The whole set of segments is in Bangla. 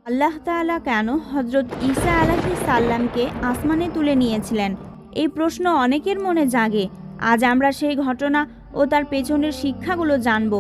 আল্লাহ তাআলা কেন হজরত ঈসা আলাইহিস সালামকে আসমানে তুলে নিয়েছিলেন? এই প্রশ্ন অনেকের মনে জাগে। আজ আমরা সেই ঘটনা ও তার পেছনের শিক্ষাগুলো জানব।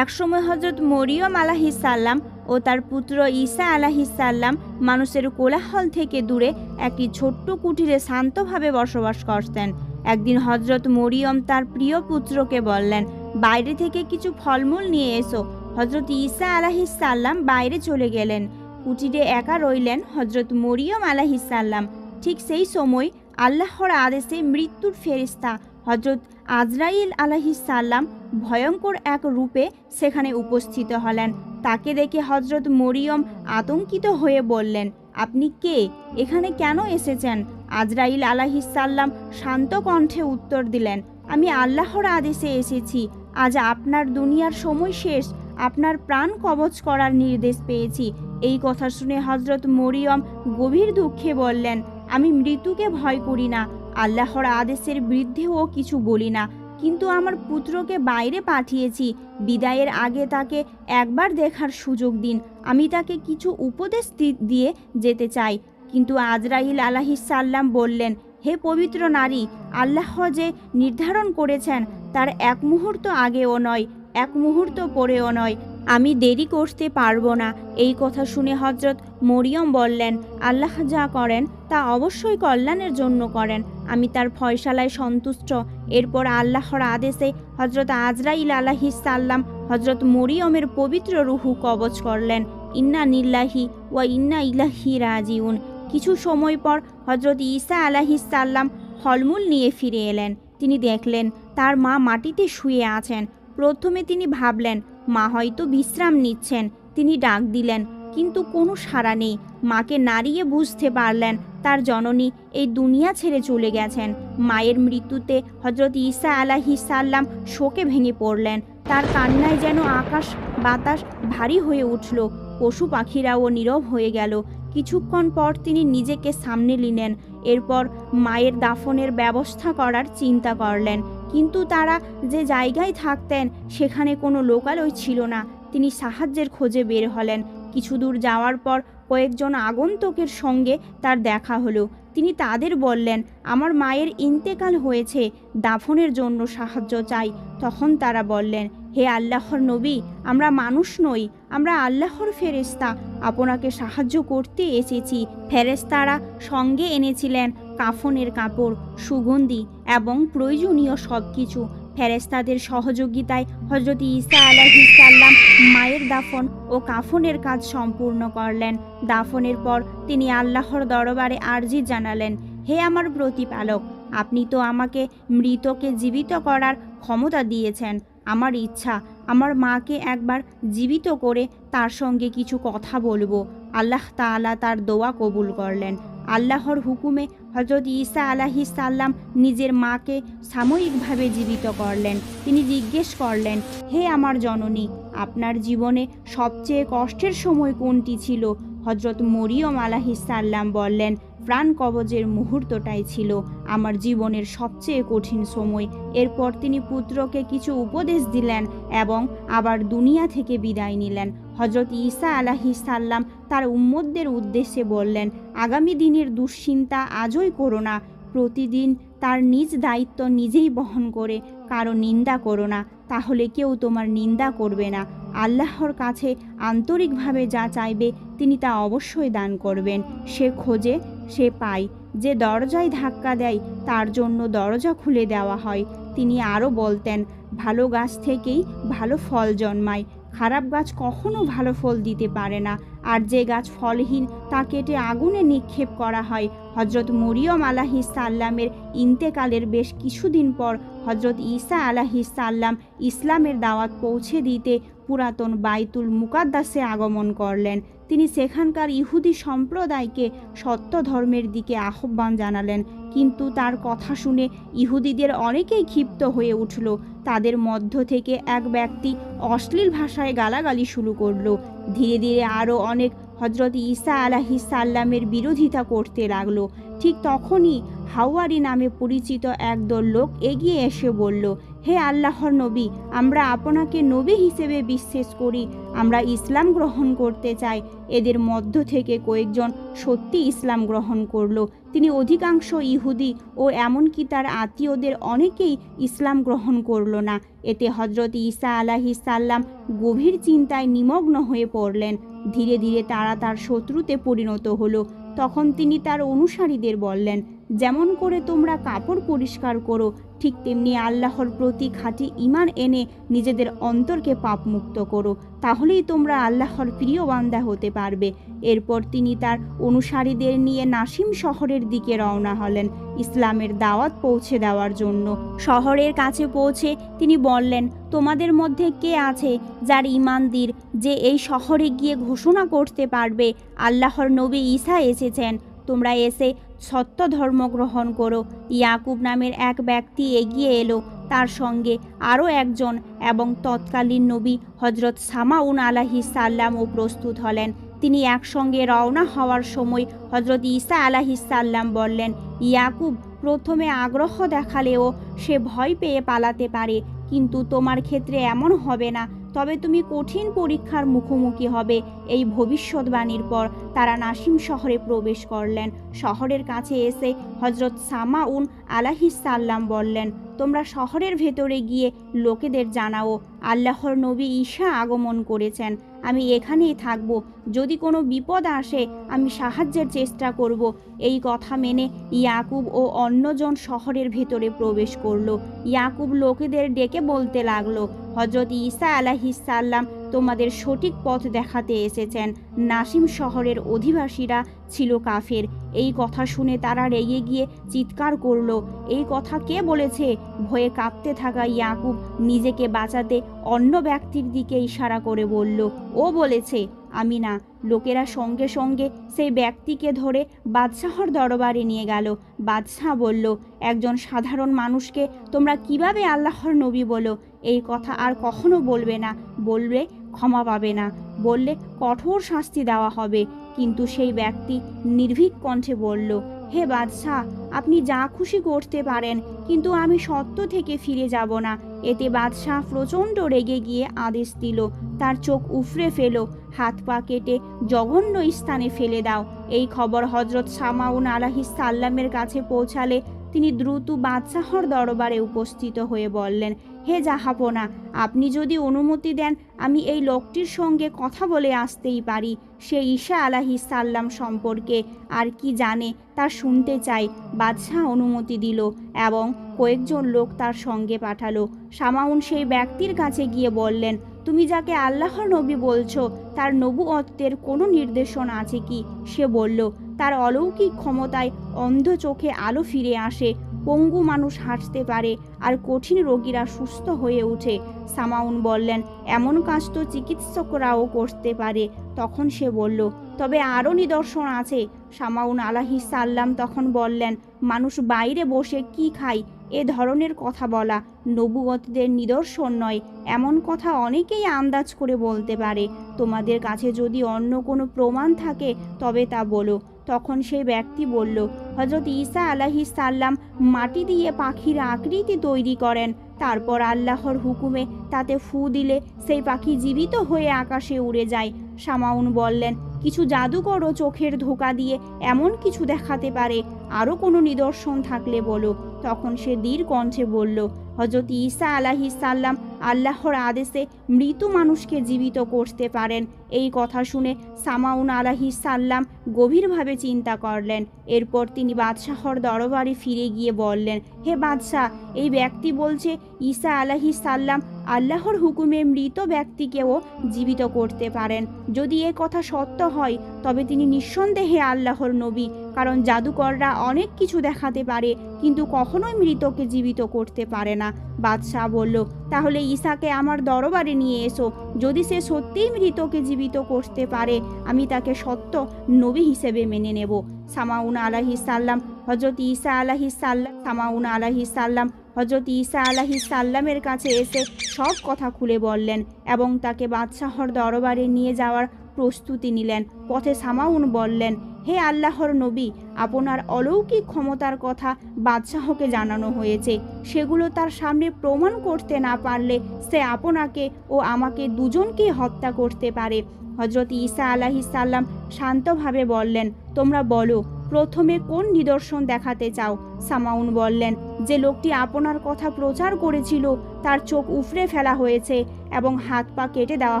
একসময় হজরত মরিয়ম আলাইহিস সালাম ও তার পুত্র ঈসা আলাইহিস সালাম মানুষের কোলাহল থেকে দূরে একটি ছোট্ট কুঠিরে শান্তভাবে বসবাস করতেন। একদিন হজরত মরিয়ম তার প্রিয় পুত্রকে বললেন, বাইরে থেকে কিছু ফলমূল নিয়ে এসো। হজরত ঈসা আলাইহিস সালাম বাইরে চলে গেলেন। কুটিরে একা রইলেন হজরত মরিয়ম আলাইহিস সালাম। ঠিক সেই সময় আল্লাহর আদেশে মৃত্যুর ফেরেশতা হজরত আজরাইল আলাইহিস সালাম ভয়ঙ্কর এক রূপে সেখানে উপস্থিত হলেন। তাকে দেখে হজরত মরিয়ম আতঙ্কিত হয়ে বললেন, আপনি কে? এখানে কেন এসেছেন? আজরাইল আলাইহিস সালাম শান্ত কণ্ঠে উত্তর দিলেন, আমি আল্লাহর আদেশে এসেছি। আজ আপনার দুনিয়ার সময় শেষ। আপনার প্রাণ কবজ করার নির্দেশ পেয়েছি। এই কথা শুনে হজরত মরিয়ম গভীর দুঃখে বললেন, আমি মৃত্যুকে ভয় করি না, আল্লাহর আদেশের বিরুদ্ধেও কিছু বলি না, কিন্তু আমার পুত্রকে বাইরে পাঠিয়েছি। বিদায়ের আগে তাকে একবার দেখার সুযোগ দিন। আমি তাকে কিছু উপদেশ দিয়ে যেতে চাই। কিন্তু আজরাইল আলাইহিস সালাম বললেন, হে পবিত্র নারী, আল্লাহ যে নির্ধারণ করেছেন তার এক মুহূর্ত আগেও নয়, এক মুহূর্ত পরেও নয়, আমি দেরি করতে পারবো না। এই কথা শুনে হজরত মরিয়ম বললেন, আল্লাহ যা করেন তা অবশ্যই কল্যাণের জন্য করেন। আমি তার ফয়সালায় সন্তুষ্ট। এরপর আল্লাহর আদেশে হজরত আজরাইল আলাইহিস সালাম হজরত মরিয়মের পবিত্র রুহু কবজ করলেন। ইন্না নিল্লাহি ওয়া ইন্না ইলাইহি রাজিউন। কিছু সময় পর হজরত ঈসা আলাইহিস সালাম ফলমূল নিয়ে ফিরে এলেন। তিনি দেখলেন তার মা মাটিতে শুয়ে আছেন। প্রথমে তিনি ভাবলেন মা হয়তো বিশ্রাম নিচ্ছেন। তিনি ডাক দিলেন, কিন্তু কোনো সাড়া নেই। মাকে নাড়িয়ে বুঝতে পারলেন তার জননী এই দুনিয়া ছেড়ে চলে গেছেন। মায়ের মৃত্যুতে হজরত ঈসা আলাইহিস সালাম শোকে ভেঙে পড়লেন। তার কান্নায় যেন আকাশ বাতাস ভারী হয়ে উঠল। পশু পাখিরাও নীরব হয়ে গেল। কিছুক্ষণ পর তিনি নিজেকে সামনে নিলেন। এরপর মায়ের দাফনের ব্যবস্থা করার চিন্তা করলেন। কিন্তু তারা যে জায়গায় থাকতেন সেখানে কোনো লোকালয় ছিল না। তিনি সাহায্যের খোঁজে বের হলেন। কিছু দূর যাওয়ার পর কয়েকজন আগন্তুকের সঙ্গে তার দেখা হলো। তিনি তাদের বললেন, আমার মায়ের ইন্তেকাল হয়েছে, দাফনের জন্য সাহায্য চাই। তখন তারা বললেন, হে আল্লাহর নবী, আমরা মানুষ নই, আমরা আল্লাহর ফেরেশতা, আপনাকে সাহায্য করতে এসেছি। ফেরেশতারা সঙ্গে এনেছিলেন কাফনের কাপড়, সুগন্ধি এবং প্রয়োজনীয় সব কিছু। ফেরেশতাদের সহযোগিতায় হজরত ঈসা আলাইহিস সালাম মায়ের দাফন ও কাফনের কাজ সম্পূর্ণ করলেন। দাফনের পর তিনি আল্লাহর দরবারে আরজি জানালেন, হে আমার প্রতিপালক, আপনি তো আমাকে মৃতকে জীবিত করার ক্ষমতা দিয়েছেন। আমার ইচ্ছা আমার মাকে একবার জীবিত করে তার সঙ্গে কিছু কথা বলবো। আল্লাহ তাআলা তার দোয়া কবুল করলেন। আল্লাহর হুকুমে হজরত ঈসা আলাইহিস সালাম নিজের মাকে সাময়িকভাবে জীবিত করলেন। তিনি জিজ্ঞেস করলেন, হে আমার জননী, আপনার জীবনে সবচেয়ে কষ্টের সময় কোনটি ছিল? হজরত মরিয়ম আলাইহিস সালাম বললেন, প্রাণ কবজের মুহূর্তটাই ছিল আমার জীবনের সবচেয়ে কঠিন সময়। এরপর তিনি পুত্রকে কিছু উপদেশ দিলেন এবং আবার দুনিয়া থেকে বিদায় নিলেন। হজরত ঈসা আলাইহিস সালাম তার উম্মতদের উদ্দেশ্যে বললেন, আগামী দিনের দুশ্চিন্তা আজই করো না। প্রতিদিন তার নিজ দায়িত্ব নিজেই বহন করে কারো নিন্দা করো না, তাহলে কেউ তোমার নিন্দা করবে না। আল্লাহর কাছে আন্তরিকভাবে যা চাইবে তিনি তা অবশ্যই দান করবেন। সে খোঁজে, সে পায়। যে দরজায় ধাক্কা দেয় তার জন্য দরজা খুলে দেওয়া হয়। তিনি আরও বলতেন, ভালো গাছ থেকেই ভালো ফল জন্মায়, খারাপ গাছ কখনো ভালো ফল দিতে পারে না। আর যে গাছ ফলহীন তা কেটে আগুনে নিক্ষেপ করা হয়। হজরত মরিয়ম আলাইহিস সালামের ইন্তেকালের বেশ কিছুদিন পর হজরত ঈসা আলাইহিস সালাম ইসলামের দাওয়াত পৌঁছে দিতে পুরাতন বাইতুল মুকাদ্দাসে আগমন করলেন। তিনি সেখানকার ইহুদি সম্প্রদায়কে সত্য ধর্মের দিকে আহ্বান জানালেন। কিন্তু তার কথা শুনে ইহুদিদের অনেকেই ক্ষিপ্ত হয়ে উঠল। তাদের মধ্য থেকে এক ব্যক্তি অশ্লীল ভাষায় গালাগালি শুরু করলো। ধীরে ধীরে আরও অনেক হজরত ঈসা আলাইহিস সালামের বিরোধিতা করতে লাগলো। ঠিক তখনই হাওয়ারি নামে পরিচিত একদল লোক এগিয়ে এসে বলল, হে আল্লাহর নবী, আমরা আপনাকে নবী হিসেবে বিশ্বাস করি, আমরা ইসলাম গ্রহণ করতে চাই। এদের মধ্য থেকে কয়েকজন সত্যি ইসলাম গ্রহণ করলো। তিনি অধিকাংশ ইহুদি ও এমনকি তার আত্মীয়দের অনেকেই ইসলাম গ্রহণ করলো না। এতে হজরত ঈসা আলাইহিস সালাম গভীর চিন্তায় নিমগ্ন হয়ে পড়লেন। ধীরে ধীরে তারা তার শত্রুতে পরিণত হলো। তখন তিনি তার অনুসারীদের বললেন, যেমন করে তোমরা কাপড় পরিষ্কার করো, ঠিক তেমনি আল্লাহর প্রতি খাঁটি ঈমান এনে নিজেদের অন্তরকে পাপমুক্ত করো, তাহলেই তোমরা আল্লাহর প্রিয় বান্দা হতে পারবে। এরপর তিনি তার অনুসারীদের নিয়ে নাসিম শহরের দিকে রওনা হলেন ইসলামের দাওয়াত পৌঁছে দেওয়ার জন্য। শহরের কাছে পৌঁছে তিনি বললেন, তোমাদের মধ্যে কে আছে যার ঈমানদীর, যে এই শহরে গিয়ে ঘোষণা করতে পারবে আল্লাহর নবী ঈসা এসেছেন? তোমরা এসে সত্য ধর্ম গ্রহণ করো। ইয়াকুব নামের এক ব্যক্তি এগিয়ে এলো, তার সঙ্গে আরও একজন, এবং তৎকালীন নবী হজরত সামাউন আলাইহিস সালামও প্রস্তুত হলেন। তিনি একসঙ্গে রওনা হওয়ার সময় হজরত ঈসা আলাইহিস সালাম বললেন, ইয়াকুব প্রথমে আগ্রহ দেখালেও সে ভয় পেয়ে পালাতে পারে, কিন্তু তোমার ক্ষেত্রে এমন হবে না। তবে তুমি কঠিন পরীক্ষার মুখোমুখি হবে। এই ভবিষ্যৎবাণীর পর তারা নাসিম শহরে প্রবেশ করলেন। শহরের কাছে এসে হজরত সামাউন আলাইহিস সালাম বললেন, তোমরা শহরের ভেতরে গিয়ে লোকেদের জানাও আল্লাহর নবী ঈসা আগমন করেছেন। আমি এখানেই থাকব, যদি কোনো বিপদ আসে আমি সাহায্যের চেষ্টা করব। এই কথা মেনে ইয়াকুব ও অন্যজন শহরের ভেতরে প্রবেশ করলো। ইয়াকুব লোকেদের ডেকে বলতে লাগলো, হজরত ঈসা আলাইহিস সালাম তোমাদের সঠিক পথ দেখাতে এসেছেন। নাসিম শহরের অধিবাসীরা ছিল কাফের। এই কথা শুনে তারা রেগে গিয়ে চিৎকার করলো, এই কথা কে বলেছে? ভয়ে কাঁপতে থাকা ইয়াকুব নিজেকে বাঁচাতে অন্য ব্যক্তির দিকে ইশারা করে বলল, ও বলেছে, আমি না। লোকেরা সঙ্গে সঙ্গে সেই ব্যক্তিকে ধরে বাদশাহর দরবারে নিয়ে গেল। বাদশাহ বলল, একজন সাধারণ মানুষকে তোমরা কিভাবে আল্লাহর নবী বলো? এই কথা আর কখনো বলবে না। বললে ক্ষমা পাবে না, বললে কঠোর শাস্তি দেওয়া হবে। কিন্তু সেই ব্যক্তি নির্ভীক কণ্ঠে বলল, হে বাদশাহ, আপনি যা খুশি করতে পারেন, কিন্তু আমি সত্য থেকে ফিরে যাব না। এতে বাদশাহ প্রচণ্ড রেগে গিয়ে আদেশ দিল, তার চোখ উফরে ফেলো, হাত পা কেটে জঘন্য স্থানে ফেলে দাও। এই খবর হজরত সামাউন আলাইহিস সালামের কাছে পৌঁছালে তিনি দ্রুত বাদশাহর দরবারে উপস্থিত হয়ে বললেন, হে জাহাপনা, আপনি যদি অনুমতি দেন আমি এই লোকটির সঙ্গে কথা বলে আসতেই পারি। সে ঈসা আলাইহিস সালাম সম্পর্কে আর কি জানে তা শুনতে চাই। বাদশাহ অনুমতি দিল এবং কয়েকজন লোক তার সঙ্গে পাঠালো। সামাউন সেই ব্যক্তির কাছে গিয়ে বললেন, তুমি যাকে আল্লাহর নবী বলছো তার নবুয়তের কোনো নির্দেশনা আছে কি? সে বলল, তার অলৌকিক ক্ষমতায় অন্ধ চোখে আলো ফিরে আসে, পঙ্গু মানুষ হাঁটতে পারে আর কঠিন রোগীরা সুস্থ হয়ে ওঠে। সামাউন বললেন, এমন কাজ তো চিকিৎসকরাও করতে পারে। তখন সে বলল, তবে আরও নিদর্শন আছে। সামাউন আলাইহিস সালাম তখন বললেন, মানুষ বাইরে বসে কি খায় এ ধরনের কথা বলা নবুয়তদের নিদর্শন নয়। এমন কথা অনেকেই আন্দাজ করে বলতে পারে। তোমাদের কাছে যদি অন্য কোনো প্রমাণ থাকে তবে তা বলো। তখন সেই ব্যক্তি বলল, হজরত ঈসা আলাইহিস সালাম মাটি দিয়ে পাখির আকৃতি তৈরি করেন, তারপর আল্লাহর হুকুমে তাতে ফু দিলে সেই পাখি জীবিত হয়ে আকাশে উড়ে যায়। সামাউন বললেন, কিছু জাদুকরও চোখের ধোঁকা দিয়ে এমন কিছু দেখাতে পারে। আরও কোনো নিদর্শন থাকলে বলো। তখন সে দৃঢ় কণ্ঠে বলল, হজরত ঈসা আলাইহিস সালাম আল্লাহর আদেশে মৃত মানুষকে জীবিত করতে পারেন। এই কথা শুনে সামাউন আলাইহিস সালাম গভীরভাবে চিন্তা করলেন। এরপর তিনি বাদশাহর দরবারে ফিরে গিয়ে বললেন, হে বাদশাহ, এই ব্যক্তি বলছে ঈসা আলাইহিস সালাম আল্লাহর হুকুমে মৃত ব্যক্তিকেও জীবিত করতে পারেন। যদি এ কথা সত্য হয় তবে তিনি নিঃসন্দেহে আল্লাহর নবী, কারণ জাদুকররা অনেক কিছু দেখাতে পারে কিন্তু কখনোই মৃতকে জীবিত করতে পারে না। বাদশাহ বলল, তাহলে ঈসাকে আমার দরবারে নিয়ে এসো। যদি সে সত্যিই মৃতকে জীবিত করতে পারে আমি তাকে সত্য নবী হিসেবে মেনে নেব। সামাউন আলাইহিস সালাম হজরত ঈসা আলাইহিস সালাম সামাউন আলাইহিস সালাম হজরত ঈসা আলাইহিস সালামের কাছে এসে সব কথা খুলে বললেন এবং তাকে বাদশাহর দরবারে নিয়ে যাওয়ার প্রস্তুতি নিলেন। পথে সামাউন বললেন, হে আল্লাহর নবী, আপনার অলৌকিক ক্ষমতার কথা বাদশাহকে জানানো হয়েছে। সেগুলো তার সামনে প্রমাণ করতে না পারলে সে আপনাকে ও আমাকে দুজনকেই হত্যা করতে পারে। হজরত ঈসা আলাইহিস সালাম শান্তভাবে বললেন, তোমরা বলো, প্রথমে কোন নিদর্শন দেখাতে চাও? সামাউন বললেন, যে লোকটি আপনার কথা প্রচার করেছিল তার চোখ উফরে ফেলা হয়েছে এবং হাত পা কেটে দেওয়া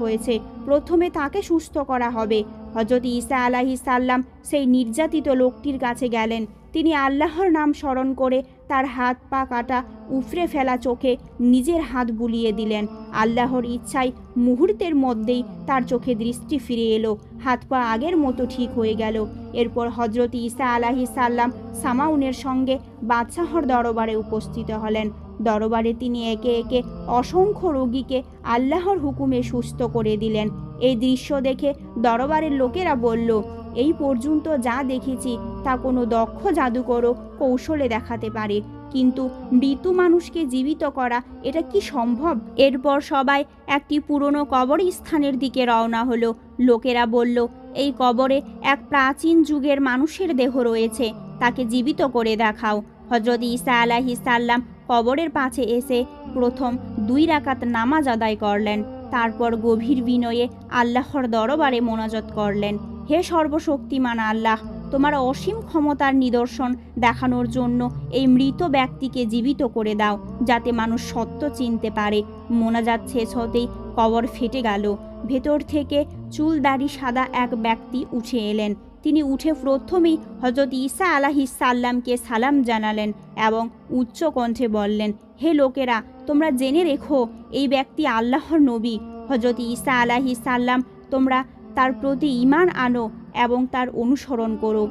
হয়েছে, প্রথমে তাকে সুস্থ করা হবে। হজরত ঈসা আলাইহিস সালাম সেই নির্যাতিত লোকটির কাছে গেলেন। তিনি আল্লাহর নাম স্মরণ করে তার হাত পা কাটা উফরে ফেলা চোখে নিজের হাত বুলিয়ে দিলেন। আল্লাহর ইচ্ছায় মুহূর্তের মধ্যেই তার চোখে দৃষ্টি ফিরে এলো, হাত পা আগের মতো ঠিক হয়ে গেল। এরপর হজরত ঈসা আলাইহিস সালাম সামাউনের সঙ্গে বাদশাহর দরবারে উপস্থিত হলেন। দরবারে তিনি একে একে অসংখ্য রোগীকে আল্লাহর হুকুমে সুস্থ করে দিলেন। এই দৃশ্য দেখে দরবারের লোকেরা বলল, এই পর্যন্ত যা দেখেছি তা কোনো দক্ষ জাদুকরও কৌশলে দেখাতে পারে, কিন্তু মৃত মানুষকে জীবিত করা এটা কি সম্ভব? এরপর সবাই একটি পুরনো কবরস্থানের দিকে রওনা হলো। লোকেরা বলল, এই কবরে এক প্রাচীন যুগের মানুষের দেহ রয়েছে, তাকে জীবিত করে দেখাও। হজরত ঈসা আলাইহিস সালাম কবরের পাশে এসে প্রথম 2 রাকাত নামাজ আদায় করলেন। তারপর গভীর বিনয়ে আল্লাহর দরবারে মোনাজাত করলেন, হে সর্বশক্তিমান আল্লাহ, তোমার অসীম ক্ষমতার নিদর্শন দেখানোর জন্য এই মৃত ব্যক্তিকে জীবিত করে দাও, যাতে মানুষ সত্য চিনতে পারে। মোনাজাত শেষ হতেই কবর ফেটে গেল। ভেতর থেকে চুল দাড়ি সাদা এক ব্যক্তি উঠে এলেন। তিনি উঠে প্রথমেই হজরত ঈসা আলাইহিস সালামকে সালাম জানালেন এবং উচ্চ কণ্ঠে বললেন, হে লোকেরা, তোমরা জেনে রেখো, এই ব্যক্তি আল্লাহর নবী। হজরত ঈসা আলাইহিস সালাম, তোমরা তার প্রতি ঈমান আনো এবং তার অনুসরণ করো।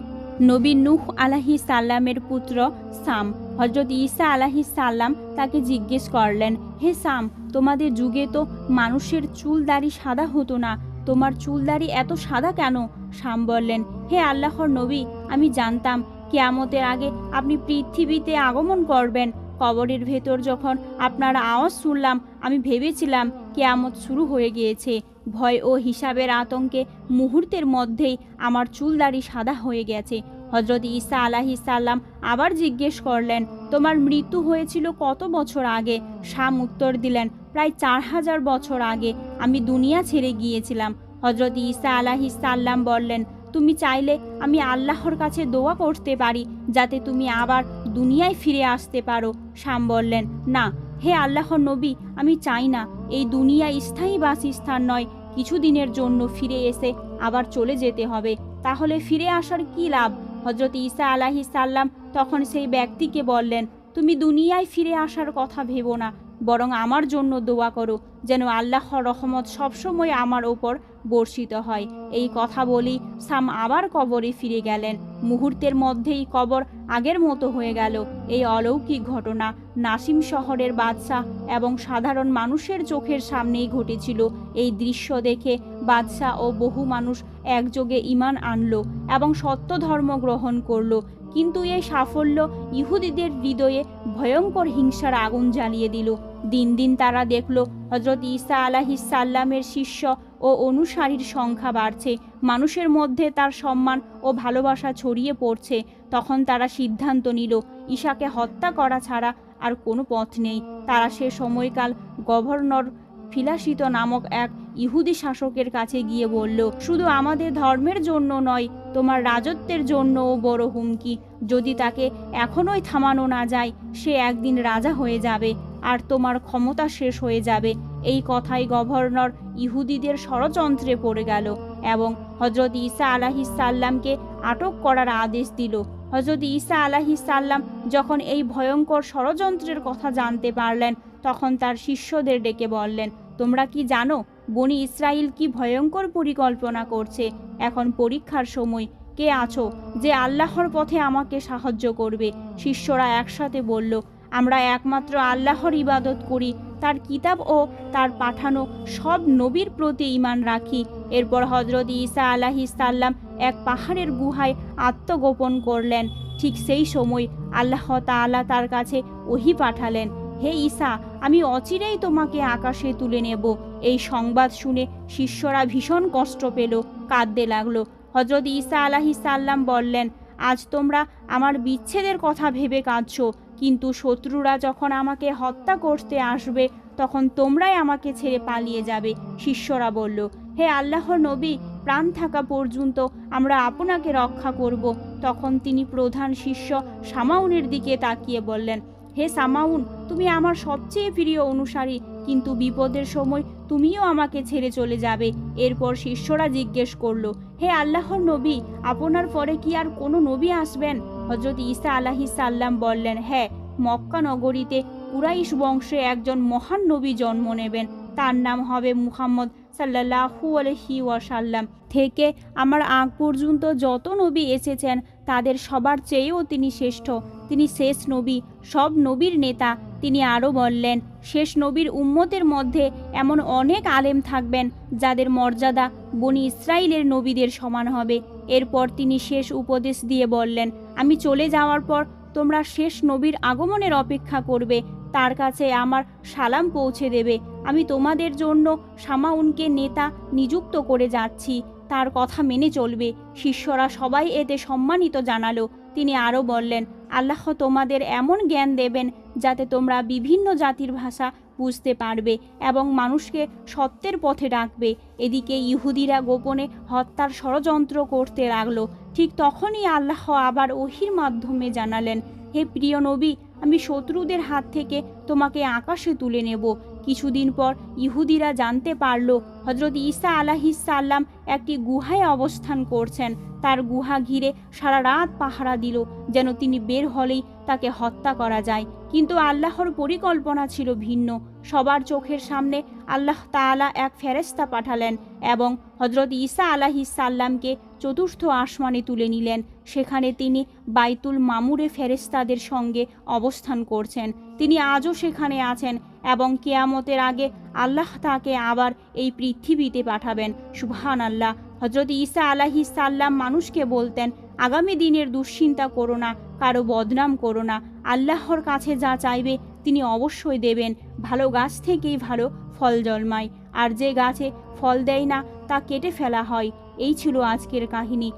নবী নূহ আলাইহিস সালামের পুত্র সাম। হজরত ঈসা আলাইহিস সালাম তাকে জিজ্ঞেস করলেন, হে সাম, তোমাদের যুগে তো মানুষের চুল দাড়ি সাদা হতো না, তোমার চুল দাড়ি এত সাদা কেন? সাম বললেন, হে আল্লাহর নবী, আমি জানতাম কিয়ামতের আগে আপনি পৃথিবীতে আগমন করবেন। কবরের ভেতর যখন আপনার আওয়াজ শুনলাম, আমি ভেবেছিলাম কিয়ামত শুরু হয়ে গিয়েছে। ভয় ও হিসাবের আতঙ্কে মুহূর্তের মধ্যেই আমার চুল দাড়ি সাদা হয়ে গেছে। হজরত ঈসা আলাইহিস সালাম আবার জিজ্ঞেস করলেন, তোমার মৃত্যু হয়েছিল কত বছর আগে? শাম উত্তর দিলেন, প্রায় 4000 বছর আগে আমি দুনিয়া ছেড়ে গিয়েছিলাম। হজরত ঈসা আলাইহিস সালাম বললেন, তুমি চাইলে আমি আল্লাহর কাছে দোয়া করতে পারি যাতে তুমি আবার দুনিয়ায় ফিরে আসতে পারো। শাম বললেন, না হে আল্লাহর নবী, আমি চাই না। এই দুনিয়া স্থায়ী বাসস্থান নয়, কিছুদিনের জন্য ফিরে এসে আবার চলে যেতে হবে। তাহলে ফিরে আসার কি লাভ? হজরত ঈসা আলাইহিস সালাম তখন সেই ব্যক্তিকে বললেন, তুমি দুনিয়ায় ফিরে আসার কথা ভেবো না, বরং আমার জন্য দোয়া করো যেন আল্লাহর রহমত সবসময় আমার ওপর বর্ষিত হয়। এই কথা বলেই সাম আবার কবরে ফিরে গেলেন। মুহূর্তের মধ্যেই কবর আগের মতো হয়ে গেল। এই অলৌকিক ঘটনা নাসিম শহরের বাদশাহ এবং সাধারণ মানুষের চোখের সামনেই ঘটেছিল। এই দৃশ্য দেখে বাদশাহ ও বহু মানুষ একযোগে ঈমান আনলো এবং সত্য ধর্ম গ্রহণ করলো। কিন্তু এই সাফল্য ইহুদিদের হৃদয়ে ভয়ঙ্কর হিংসার আগুন জ্বালিয়ে দিল। দিন দিন তারা দেখল হজরত ঈসা আলাইহিস সালামের শিষ্য ও অনুসারীর সংখ্যা বাড়ছে, মানুষের মধ্যে তার সম্মান ও ভালোবাসা ছড়িয়ে পড়ছে। তখন তারা সিদ্ধান্ত নিল ঈসাকে হত্যা করা ছাড়া আর কোনো পথ নেই। তারা সে সময়কাল গভর্নর ফিলাসিত নামক এক ইহুদি শাসকের কাছে গিয়ে বলল, শুধু আমাদের ধর্মের জন্য নয়, তোমার রাজত্বের জন্যও বড় হুমকি। যদি তাকে এখনোই থামানো না যায়, সে একদিন রাজা হয়ে যাবে আর তোমার ক্ষমতা শেষ হয়ে যাবে। এই কথাই গভর্নর ইহুদিদের ষড়যন্ত্রে পড়ে গেল এবং হজরত ঈসা আলাইহিস সালামকে আটক করার আদেশ দিল। হজরত ঈসা আলাইহিস সালাম যখন এই ভয়ঙ্কর ষড়যন্ত্রের কথা জানতে পারলেন, তখন তার শিষ্যদের ডেকে বললেন, তোমরা কি জানো বনি ইসরাইল কি ভয়ঙ্কর পরিকল্পনা করছে? এখন পরীক্ষার সময়, কে আছো যে আল্লাহর পথে আমাকে সাহায্য করবে? শিষ্যরা একসাথে বলল, আমরা একমাত্র আল্লাহর ইবাদত করি, তার কিতাব ও তার পাঠানো সব নবীর প্রতি ঈমান রাখি। এরপর হজরত ঈসা আলাইহিস সালাম এক পাহাড়ের গুহায় আত্মগোপন করলেন। ঠিক সেই সময় আল্লাহ তাআলা তার কাছে ওহী পাঠালেন, হে ঈসা, আমি অচিরেই তোমাকে আকাশে তুলে নেব। এই সংবাদ শুনে শিষ্যরা ভীষণ কষ্ট পেল, কাঁদতে লাগলো। হজরত ঈসা আলাইহিসসালাম বললেন, আজ তোমরা আমার বিচ্ছেদের কথা ভেবে কাঁদছো, কিন্তু শত্রুরা যখন আমাকে হত্যা করতে আসবে তখন তোমরাই আমাকে ছেড়ে পালিয়ে যাবে। শিষ্যরা বলল, হে আল্লাহর নবী, প্রাণ থাকা পর্যন্ত আমরা আপনাকে রক্ষা করব। তখন তিনি প্রধান শিষ্য সামাউনের দিকে তাকিয়ে বললেন, হে সামাউন, তুমি আমার সবচেয়ে প্রিয় অনুসারী, কিন্তু বিপদের সময় তুমিও আমাকে ছেড়ে চলে যাবে। এরপর শিষ্যরা জিজ্ঞেস করল, হে আল্লাহর নবী, আপনার পরে কি আর কোনো নবী আসবেন? হযরত ঈসা আলাইহিসসালাম বললেন, হ্যাঁ, মক্কা নগরীতে কুরাইশ বংশে একজন মহান নবী জন্ম নেবেন। তার নাম হবে মুহাম্মদ সাল্লাল্লাহু আলাইহি ওয়াসাল্লাম। থেকে আমার আগ পর্যন্ত যত নবী এসেছেন তাদের সবার চেয়েও তিনি শ্রেষ্ঠ। তিনি শেষ নবী, সব নবীর নেতা। তিনি আরও বললেন, শেষ নবীর উম্মতের মধ্যে এমন অনেক আলেম থাকবেন যাদের মর্যাদা বনি ইসরাইলের নবীদের সমান হবে। এরপর তিনি শেষ উপদেশ দিয়ে বললেন, আমি চলে যাওয়ার পর তোমরা শেষ নবীর আগমনের অপেক্ষা করবে, তার কাছে আমার সালাম পৌঁছে দেবে। আমি তোমাদের জন্য সামাউনকে নেতা নিযুক্ত করে যাচ্ছি, তার কথা মেনে চলবে। শিষ্যরা সবাই এতে সম্মানিত জানালো। তিনি আরও বললেন, আল্লাহ তোমাদের এমন জ্ঞান দেবেন যাতে তোমরা বিভিন্ন জাতির ভাষা বুঝতে পারবে এবং মানুষকে সত্যের পথে ডাকবে। এদিকে ইহুদিরা গোপনে হত্যার ষড়যন্ত্র করতে লাগলো। ঠিক তখনই আল্লাহ আবার ওহির মাধ্যমে জানালেন, হে প্রিয় নবী, আমি শত্রুদের হাত থেকে তোমাকে আকাশে তুলে নেব। কিছুদিন পর ইহুদিরা জানতে পারল হযরত ঈসা আলাইহিসসালাম একটি গুহায় অবস্থান করছেন। তার গুহা ঘিরে সারা রাত পাহারা দিল, যেন তিনি বের হলেই তাকে হত্যা করা যায়। কিন্তু আল্লাহর পরিকল্পনা ছিল ভিন্ন। সবার চোখের সামনে আল্লাহ তাআলা এক ফেরেশতা পাঠালেন এবং হযরত ঈসা আলাইহিসসালামকে চতুর্থ আসমানে তুলে নিলেন। সেখানে তিনি বাইতুল মামুরে ফেরেশতাদের সঙ্গে অবস্থান করছেন। তিনি আজও সেখানে আছেন এবং কিয়ামতের আগে আল্লাহ তাকে আবার এই পৃথিবীতে পাঠাবেন। সুবহানাল্লাহ। হযরত ঈসা আলাইহিসসালাম মানুষকে বলতেন, আগামী দিনের দুশ্চিন্তা করো না, কারো বদনাম করো না। আল্লাহর কাছে যা চাইবে তিনি অবশ্যই দেবেন। ভালো গাছ থেকেই ভালো ফল জন্মায়, আর যে গাছে ফল দেয় না তা কেটে ফেলা হয়। এই ছিল আজকের কাহিনী।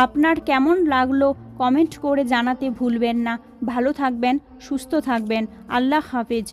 আপনার কেমন লাগলো কমেন্ট করে জানাতে ভুলবেন না। ভালো থাকবেন, সুস্থ থাকবেন। আল্লাহ হাফেজ।